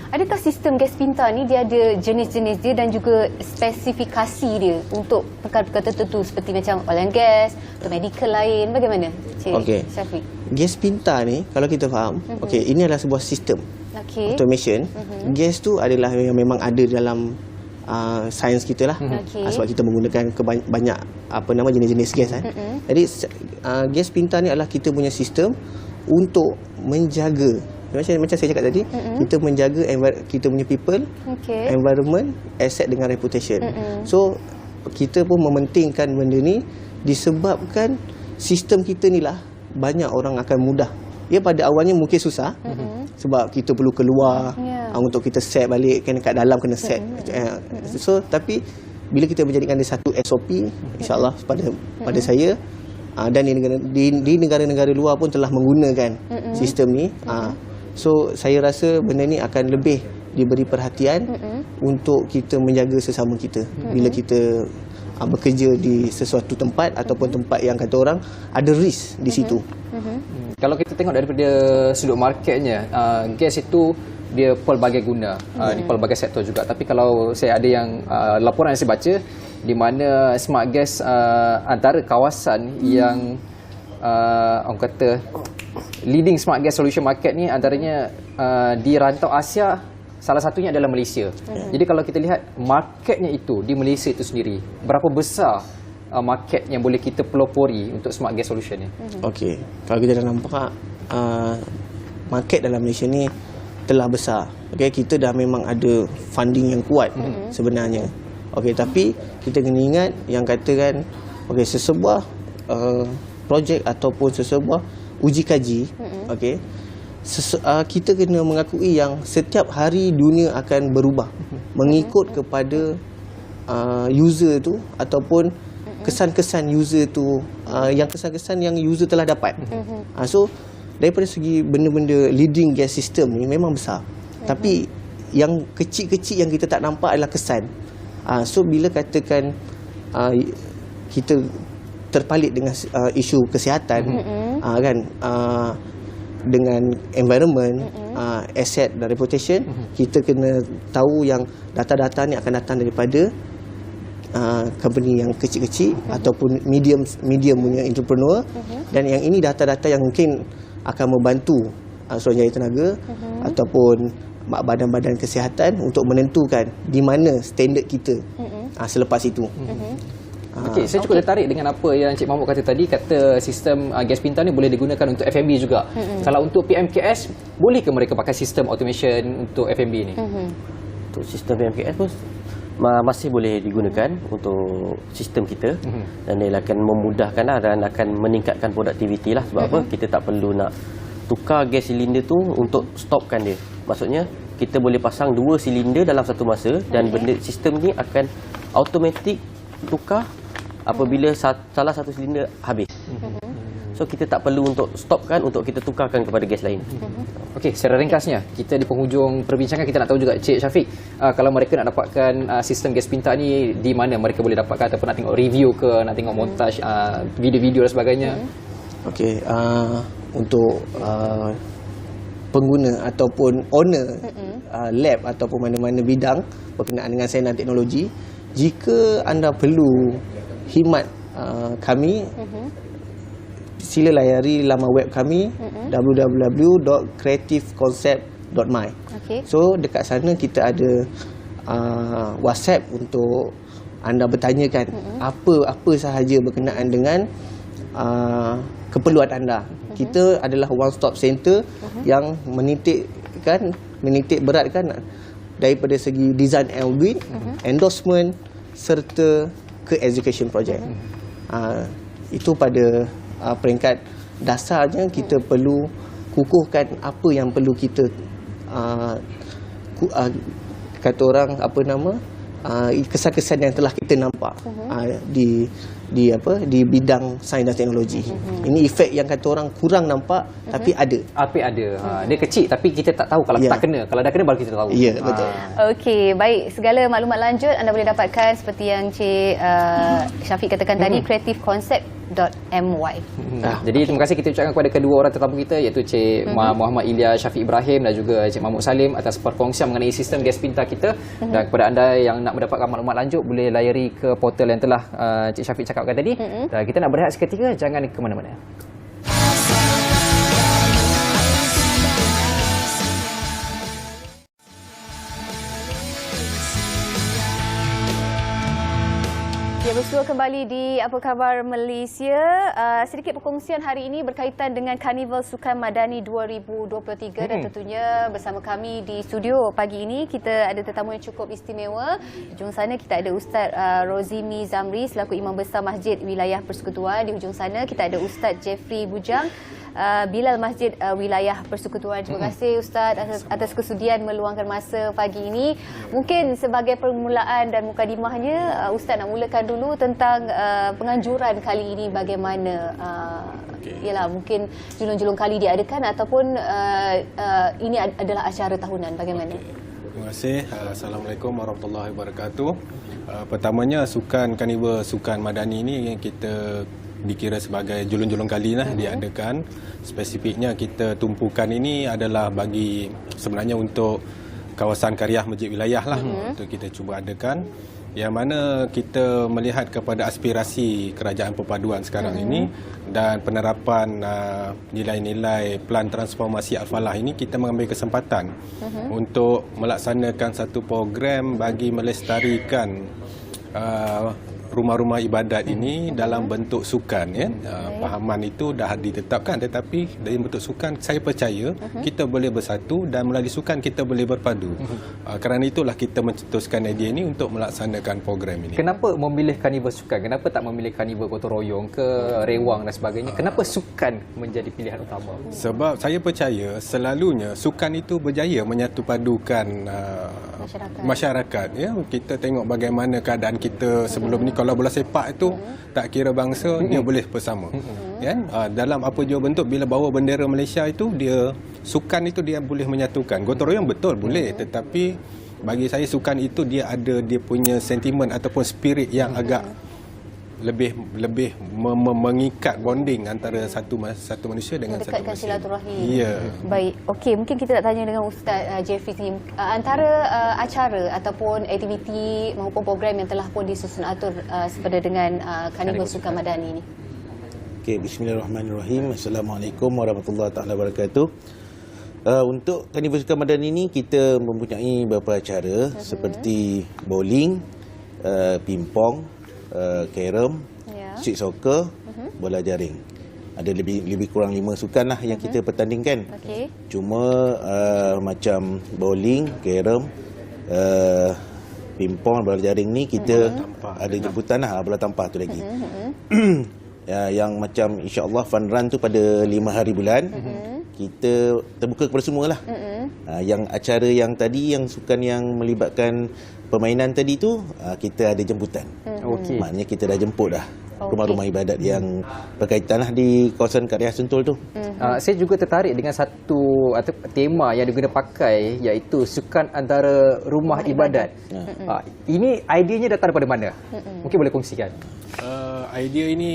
Adakah sistem gas pintar ni dia ada jenis-jenis dia dan juga spesifikasi dia untuk perkara-perkara tertentu seperti macam oil and gas atau medical lain? Bagaimana, Cik Syafiq? Gas pintar ni kalau kita faham, ini adalah sebuah sistem automation. Gas tu adalah yang memang ada dalam sains kita lah. Sebab kita menggunakan banyak jenis-jenis gas kan. Jadi gas pintar ni adalah kita punya sistem untuk menjaga, macam saya cakap tadi, kita menjaga kita punya people, environment, asset dengan reputation. So kita pun mementingkan benda ni disebabkan sistem kita ni lah banyak orang akan mudah. Ya, pada awalnya mungkin susah sebab kita perlu keluar untuk kita set balik, kan kat dalam kena set. So tapi bila kita menjadikan dia satu SOP, insya-Allah pada saya dan di negara-negara luar pun telah menggunakan sistem ni. So saya rasa benda ni akan lebih diberi perhatian untuk kita menjaga sesama kita bila kita bekerja di sesuatu tempat ataupun tempat yang kata orang ada risk di situ. Kalau kita tengok daripada sudut marketnya, gas itu dia pelbagai guna di pelbagai sektor juga. Tapi kalau saya ada yang laporan yang saya baca di mana smart gas antara kawasan yang orang kata leading smart gas solution market ni antaranya di rantau Asia, salah satunya adalah Malaysia. Jadi kalau kita lihat marketnya itu di Malaysia itu sendiri, berapa besar market yang boleh kita pelopori untuk smart gas solution ni? Okey, kalau kita dah nampak market dalam Malaysia ni telah besar. Okey, kita dah memang ada funding yang kuat sebenarnya. Okey, tapi kita kena ingat yang katakan sesebuah projek ataupun sesebuah uji kaji, kita kena mengakui yang setiap hari dunia akan berubah mengikut kepada user tu ataupun kesan-kesan user tu, yang kesan-kesan yang user telah dapat. So daripada segi benda-benda leading gas system ni memang besar, tapi yang kecil-kecil yang kita tak nampak adalah kesan. So bila katakan kita terpalit dengan isu kesihatan, kan, dengan environment, asset dan reputation, kita kena tahu yang data-data ni akan datang daripada company yang kecil-kecil ataupun medium punya entrepreneur, dan yang ini data-data yang mungkin akan membantu Suruhanjaya Tenaga ataupun badan-badan kesihatan untuk menentukan di mana standard kita selepas itu. Okey, saya cukup tertarik dengan apa yang Encik Mahmud kata tadi, kata sistem gas pintar ni boleh digunakan untuk F&B juga. Kalau untuk PMKS, boleh ke mereka pakai sistem automation untuk F&B ni? Untuk sistem PMKS pun masih boleh digunakan untuk sistem kita dan ia akan memudahkan dan akan meningkatkan produktiviti lah. Sebab apa? Kita tak perlu nak tukar gas silinder tu untuk stopkan dia. Maksudnya kita boleh pasang 2 silinder dalam satu masa dan benda sistem ni akan automatik tukar apabila salah satu silinder habis. So kita tak perlu untuk stopkan untuk kita tukarkan kepada gas lain. Okey, secara ringkasnya, kita di penghujung perbincangan kita nak tahu juga Cik Syafiq, kalau mereka nak dapatkan sistem gas pintar ni di mana mereka boleh dapatkan, ataupun nak tengok review ke, nak tengok montaj video-video dan sebagainya. Okey, untuk pengguna ataupun owner lab ataupun mana-mana bidang berkenaan dengan sains dan teknologi, jika anda perlu khidmat kami, sila layari laman web kami www.creativeconcept.my. So dekat sana kita ada WhatsApp untuk anda bertanyakan apa sahaja berkenaan dengan keperluan anda. Kita adalah one stop center yang menitik beratkan daripada segi design and build, endorsement serta ke education project. Itu pada peringkat dasarnya kita perlu kukuhkan apa yang perlu kita kata orang kesan-kesan yang telah kita nampak di bidang sains dan teknologi. Ini efek yang kata orang kurang nampak tapi ada. Dia kecil tapi kita tak tahu kalau tak kena. Kalau dah kena baru kita tahu. Ya, betul. Okey, baik. Segala maklumat lanjut anda boleh dapatkan seperti yang Cik Syafiq katakan tadi, creativeconcept.my. Jadi terima kasih kita ucapkan kepada kedua orang tetamu kita, iaitu Cik Muhammad Ilya Syafiq Ibrahim dan juga Cik Mahmud Salim atas perkongsian mengenai sistem gas pintar kita. Dan kepada anda yang nak mendapatkan maklumat lanjut, boleh layari ke portal yang telah Cik Syafiq cakapkan tadi. Dan kita nak berehat seketika, jangan ke mana-mana. Ya, bersua kembali di Apa Khabar Malaysia. Sedikit perkongsian hari ini berkaitan dengan Karnival Sukan Madani 2023 dan tentunya bersama kami di studio pagi ini kita ada tetamu yang cukup istimewa. Di hujung sana kita ada Ustaz Rozimi Zamri selaku Imam Besar Masjid Wilayah Persekutuan. Di hujung sana kita ada Ustaz Jeffrey Bujang, Bilal Masjid Wilayah Persekutuan. Terima kasih Ustaz atas kesudian meluangkan masa pagi ini. Mungkin sebagai permulaan dan mukadimahnya, Ustaz nak mulakan dulu tentang penganjuran kali ini bagaimana. Yalah, mungkin julung-julung kali diadakan ataupun ini adalah acara tahunan, bagaimana? Terima kasih. Assalamualaikum warahmatullahi wabarakatuh. Pertamanya, Karnival Sukan Madani ini kita dikira sebagai julung-julung kali diadakan. Spesifiknya kita tumpukan ini adalah bagi sebenarnya untuk kawasan Karyah Masjid Wilayah untuk kita cuba adakan, yang mana kita melihat kepada aspirasi kerajaan perpaduan sekarang ini dan penerapan nilai-nilai plan transformasi Al-Falah ini, kita mengambil kesempatan untuk melaksanakan satu program bagi melestarikan rumah-rumah ibadat ini dalam bentuk sukan. Fahaman itu dah ditetapkan, tetapi dalam bentuk sukan saya percaya kita boleh bersatu dan melalui sukan kita boleh berpadu. Kerana itulah kita mencetuskan idea ini untuk melaksanakan program ini. Kenapa memilih karnival sukan? Kenapa tak memilih karnival gotong royong ke rewang dan sebagainya? Kenapa sukan menjadi pilihan utama? Sebab saya percaya selalunya sukan itu berjaya menyatupadukan masyarakat. Kita tengok bagaimana keadaan kita sebelum ni. Kalau bola sepak itu tak kira bangsa, dia boleh bersama. Dalam apa jua bentuk, bila bawa bendera Malaysia itu, dia sukan itu dia boleh menyatukan. Gotong royong betul boleh, tetapi bagi saya sukan itu dia ada dia punya sentimen ataupun spirit yang agak lebih mengikat bonding antara satu manusia dengan satu manusia. Silaturahim. Ya. Baik. Okey, mungkin kita nak tanya dengan Ustaz Jeffrey ni, antara acara ataupun aktiviti maupun program yang telah pun disusun atur sepada dengan Karnival Sukan Madani ini. Okey, bismillahirrahmanirrahim. Assalamualaikum warahmatullahi taala wabarakatuh. Untuk Karnival Sukan Madani ini kita mempunyai beberapa acara seperti bowling, pingpong, carom, street soccer, bola jaring. Ada lebih kurang 5 sukan lah yang kita pertandingkan. Cuma macam bowling, carom, Pimpong, bola jaring ni kita ada jemputan lah, bola tampar tu lagi. Yang macam insya-Allah fun run tu pada 5 hari bulan. Kita terbuka kepada semua lah. Yang acara yang tadi, yang sukan yang melibatkan permainan tadi tu, kita ada jemputan. Maknanya kita dah jemput dah rumah-rumah ibadat yang berkaitan lah di kawasan Kat Riah Sentul tu. Saya juga tertarik dengan satu tema yang diguna pakai, iaitu sukan antara rumah ibadat. Ini ideanya datang daripada mana? Mungkin boleh kongsikan. Idea ini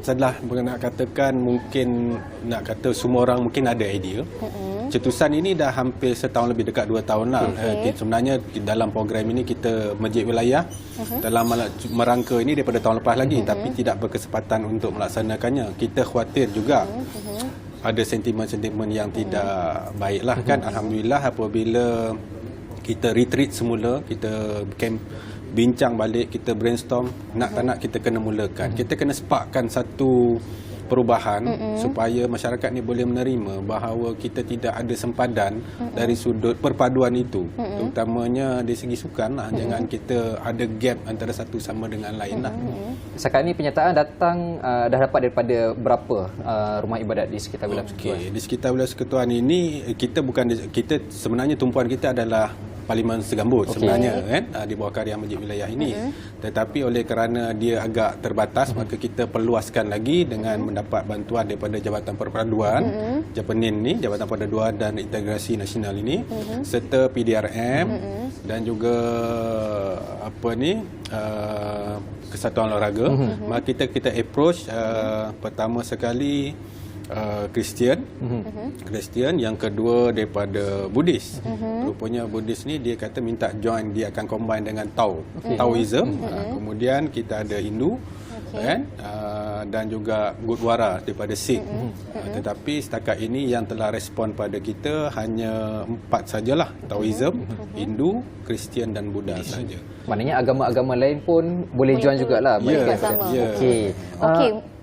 setelah nak katakan, mungkin nak kata semua orang mungkin ada idea. Cetusan ini dah hampir setahun lebih, dekat 2 tahun lah. Sebenarnya dalam program ini kita Masjid Wilayah dalam merangka ini daripada tahun lepas lagi, tapi tidak berkesempatan untuk melaksanakannya. Kita khawatir juga ada sentimen-sentimen yang tidak baik lah kan. Alhamdulillah apabila kita retreat semula, kita bincang balik, kita brainstorm, nak tak nak kita kena mulakan. Kita kena sparkkan satu perubahan supaya masyarakat ni boleh menerima bahawa kita tidak ada sempadan dari sudut perpaduan itu, terutamanya dari segi sukan lah. Jangan kita ada gap antara satu sama dengan lain lah. Sekarang ni penyataan datang dah dapat daripada berapa rumah ibadat di sekitar wilayah Persekutuan? Di sekitar wilayah Persekutuan ini kita sebenarnya tumpuan kita adalah Parlimen Segambut sebenarnya kan, di bawah karya Masjid Wilayah ini. Tetapi oleh kerana dia agak terbatas, maka kita perluaskan lagi dengan mendapat bantuan daripada Jabatan Perpaduan Japanin ni, Jabatan Perpaduan dan Integrasi Nasional ini, serta PDRM dan juga Kesatuan Olahraga. Maka kita approach pertama sekali Kristian, yang kedua daripada Buddhis. Rupanya Buddhis ni dia kata minta join, dia akan combine dengan Taoism. Kemudian kita ada Hindu, kan, dan juga Gurdwara daripada Sikh. Tetapi setakat ini yang telah respon pada kita hanya 4 sajalah, Taoism, Hindu, Kristian dan Buddha saja. Maknanya agama-agama lain pun boleh join jugalah. Okey.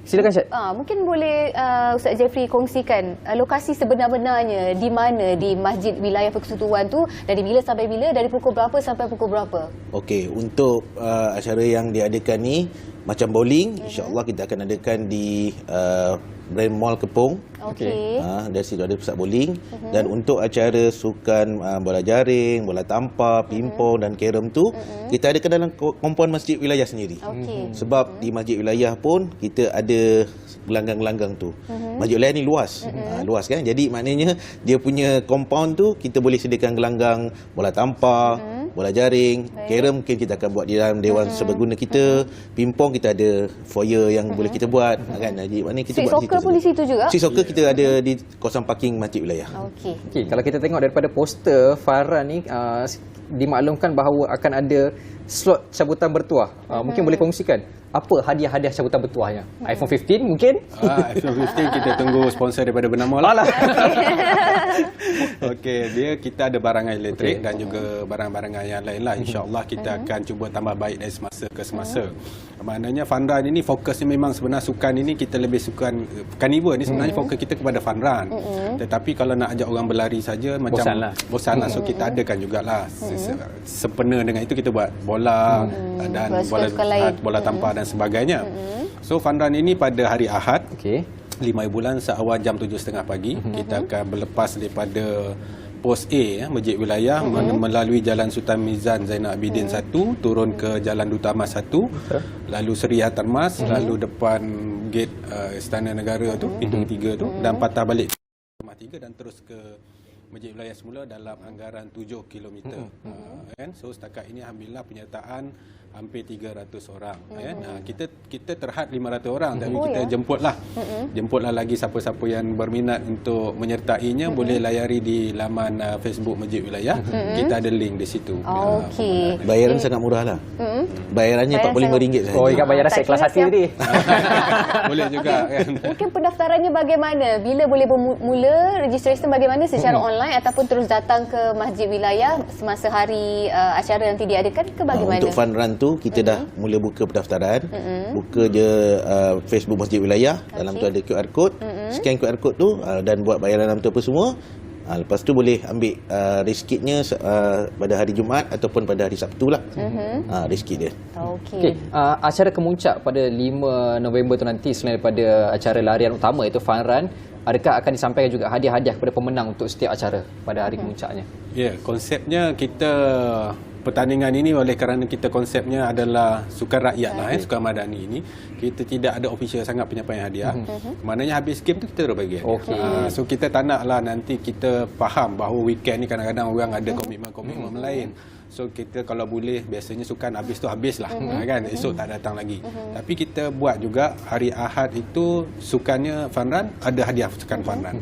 Silakan Syed. Mungkin boleh Ustaz Jeffrey kongsikan lokasi sebenar-benarnya di mana di Masjid Wilayah Persekutuan tu, dari bila sampai bila, dari pukul berapa sampai pukul berapa? Okey, untuk acara yang diadakan ni macam bowling, insya-Allah kita akan adakan di Brand Mall Kepong. Dari situ ada pusat bowling. Dan untuk acara sukan bola jaring, bola tampar, pimpong dan carom tu, kita adakan dalam kompound Masjid Wilayah sendiri. Sebab di Masjid Wilayah pun kita ada gelanggang-gelanggang tu. Masjid Wilayah ni luas. Luas kan? Jadi maknanya dia punya compound tu kita boleh sediakan gelanggang bola tampar, bola jaring, carom mungkin kita akan buat di dalam dewan serbaguna kita, pimpong kita ada foyer yang boleh kita buat kan. Jadi maknanya kita Street buat soccer pun di situ juga. Street soccer kita ada di kawasan parking Masjid Wilayah. Okey, kalau kita tengok daripada poster Farhan ni, dimaklumkan bahawa akan ada slot cabutan bertuah. Mungkin boleh kongsikan apa hadiah-hadiah cabutan bertuahnya? iPhone 15 mungkin? iPhone 15 kita tunggu sponsor daripada Bernama lah. Okey, kita ada barangan elektrik dan juga barang-barangan yang lain lah. InsyaAllah kita akan cuba tambah baik dari semasa ke semasa. Maknanya fun run ini fokusnya memang sebenarnya sukan ini kita lebih sukan carnival ni sebenarnya fokus kita kepada fun run. Tetapi kalau nak ajak orang berlari saja macam bosan lah. So kita adakan jugalah sempena dengan itu kita buat bola dan bola tampar dan sebagainya. So fun run ini pada hari Ahad 5 bulan seawal jam 7.30 pagi. Kita akan berlepas daripada pos A Masjid Wilayah melalui Jalan Sultan Mizan Zainal Abidin 1, turun ke Jalan Duta Mas 1, lalu Seri Hasan Mas, lalu depan gate Istana Negara tu, pintu ketiga tu, dan patah balik Rumah 3 dan terus ke Masjid Wilayah semula dalam anggaran 7 km. So setakat ini alhamdulillah penyertaan hampir 300 orang. Kita terhad 500 orang, tapi kita jemputlah lagi siapa-siapa yang berminat untuk menyertainya. Boleh layari di laman Facebook Masjid Wilayah. Kita ada link di situ. Bayaran sangat murah lah. Bayarannya RM45 saja. Ingat bayaran saya kelas hati tadi. Boleh juga kan. Mungkin pendaftarannya bagaimana? Bila boleh bermula? Registration bagaimana? Secara online ataupun terus datang ke Masjid Wilayah semasa hari acara nanti diadakan ke bagaimana? Untuk fun run tu kita dah mula buka pendaftaran. Buka je Facebook Masjid Wilayah. Dalam tu ada QR code. Scan QR code tu dan buat bayaran dalam tu apa semua. Lepas tu boleh ambil riskitnya pada hari Jumaat ataupun pada hari Sabtu lah. Riskit dia. Okey. Acara kemuncak pada 5 November tu nanti, selain daripada acara larian utama itu fun run, adakah akan disampaikan juga hadiah-hadiah kepada pemenang untuk setiap acara pada hari kemuncaknya? Ya, konsepnya kita pertandingan ini oleh kerana kita konsepnya adalah sukan rakyat lah, sukan madani ini, kita tidak ada official sangat penyampaian hadiah. Maknanya habis game tu kita terus bagi hadiah. So kita tak nak lah nanti kita faham bahawa weekend ni kadang-kadang orang ada komitmen lain. So kita kalau boleh biasanya sukan habis tu habis lah, kan, esok tak datang lagi. Tapi kita buat juga hari Ahad itu sukannya fun run, ada hadiah sukan fun run.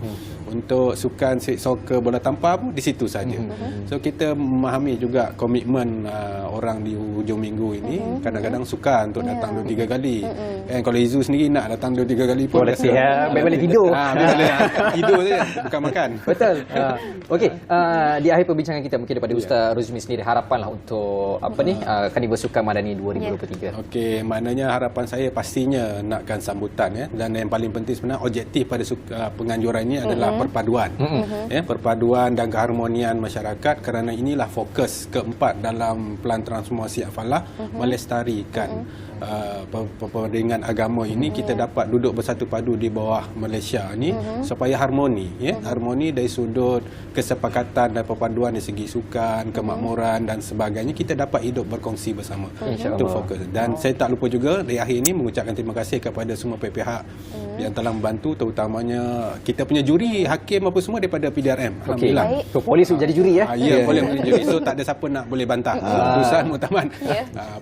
Untuk sukan street soccer bola tampar pun di situ saja. So kita memahami juga komitmen orang di hujung minggu ini, kadang-kadang sukan untuk datang 2-3 kali. Kalau Izu sendiri nak datang 2-3 kali pun Balik tidur. Tidur saja, bukan makan. Betul. Okey, di akhir perbincangan kita mungkin daripada Ustaz Rozmi sendiri, harapanlah untuk Karnival Sukan Madani 2023. Okey, maknanya harapan saya pastinya nakkan sambutan, dan yang paling penting sebenarnya objektif pada penganjuran ini adalah perpaduan. Perpaduan dan keharmonian masyarakat, kerana inilah fokus keempat dalam pelan transformasi Afalah, melestarikan perbandingan agama ini. Kita dapat duduk bersatu padu di bawah Malaysia ini supaya harmoni, harmoni dari sudut kesepakatan dan perpaduan dari segi sukan, kemakmuran dan sebagainya, kita dapat hidup berkongsi bersama. Itu fokus. Dan saya tak lupa juga di akhir ini mengucapkan terima kasih kepada semua pihak yang telah membantu, terutamanya kita punya juri, hakim apa semua daripada PDRM. Alhamdulillah. Polis jadi juri ya? Ya, boleh menjadi juri. So tak ada siapa nak boleh bantah keputusan muktamad.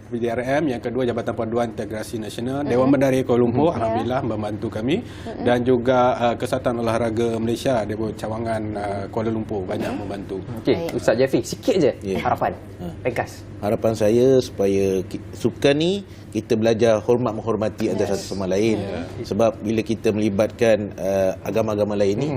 PDRM, yang kedua Jabatan Panduan Integrasi Nasional, Dewan Medari Kuala Lumpur, alhamdulillah membantu kami, dan juga Kesatuan Olahraga Malaysia Dewan Cawangan Kuala Lumpur banyak membantu. Okey, Ustaz Jeffrey, sikit je harapan. Ringkas. Harapan saya supaya sukan ni kita belajar hormat menghormati antara satu sama lain. Sebab bila kita melibatkan agama-agama lain ni,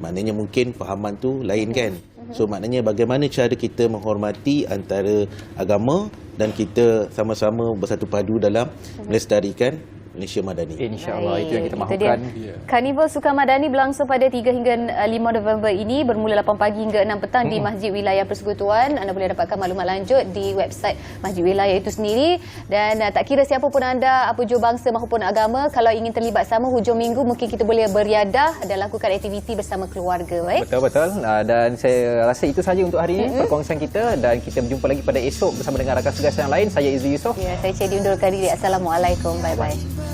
maknanya mungkin fahaman tu lain kan. So maknanya bagaimana cara kita menghormati antara agama dan kita sama-sama bersatu padu dalam melestarikan Malaysia Madani. InsyaAllah, itu yang kita mahukan. Karnival Sukan Madani berlangsung pada 3 hingga 5 November ini, bermula 8 pagi hingga 6 petang di Masjid Wilayah Persekutuan. Anda boleh dapatkan maklumat lanjut di website Masjid Wilayah itu sendiri. Dan tak kira siapa pun anda, apa jua bangsa maupun agama, kalau ingin terlibat sama hujung minggu, mungkin kita boleh beriadah dan lakukan aktiviti bersama keluarga. Betul-betul. Dan saya rasa itu saja untuk hari ini perkongsian kita, dan kita berjumpa lagi pada esok bersama dengan rakan tugas yang lain. Saya Izzy Yusof. Saya Cedi undurkan diri. Assalamualaikum. Bye-bye.